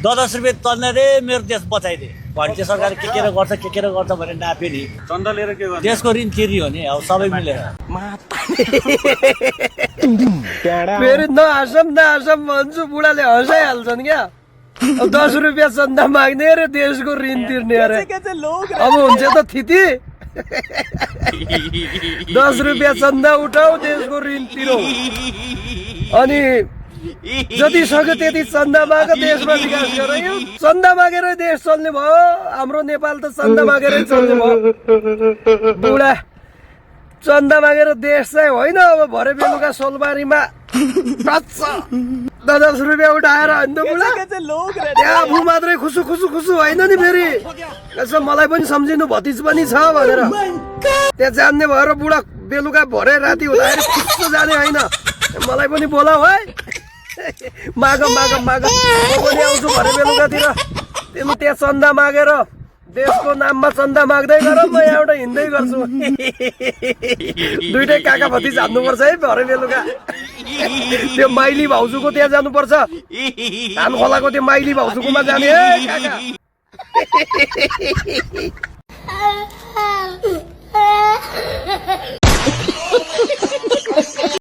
10 रुपियाँ चल्ने रे मेरो देश बचाइदिए भन्थे सरकारले के गर्छ भनेर नाप्यो नि चन्दा लिएर के गर्नु देशको ऋण तिर्यो नि अब सबै मिलेर फेरि नहाँसम भन्छु बुढाले हँसाइहाल्छन् क्या अब 10 रुपियाँ चन्दा माग्ने अरे देशको ऋण तिर्ने अरे अब हुन्छ त थिति 10 रुपियाँ चन्दा उठाऊ देशको ऋण तिरौ अनि जति सक्यो त्यति चन्दा माग देशमा विकास गरायो चन्दा मागेरै देश चल्ने भयो हाम्रो नेपाल त चन्दा मागेरै चल्ने भयो बुढा चन्दा मागेर देश चाहिँ होइन अब भरे बेलुका सोलबारीमा 10 रुपियाँ उठाएर होइन त बुढा त्यहाँ आफू मात्रै खुसु होइन नि फेरि यसो मलाई पनि सम्झिनु भतिज पनि छ भनेर त्यहाँ जान्ने भएर बुढा बेलुका भरे राति हुँदाखेरि खुसु जाने होइन मलाई पनि बोलाऊ है माग म पनि आउँछु भरे बेलुकातिर तिमी त्यहाँ चन्दा मागेर देशको नाममा चन्दा माग्दै गर म यहाँबाट हिँड्दै गर्छु दुइटै काका भतिज हान्नुपर्छ है भरे बेलुका त्यो माइली भाउजूको त्यहाँ जानुपर्छ धान खोलाको त्यो माइली भाउजूकोमा जाने है काका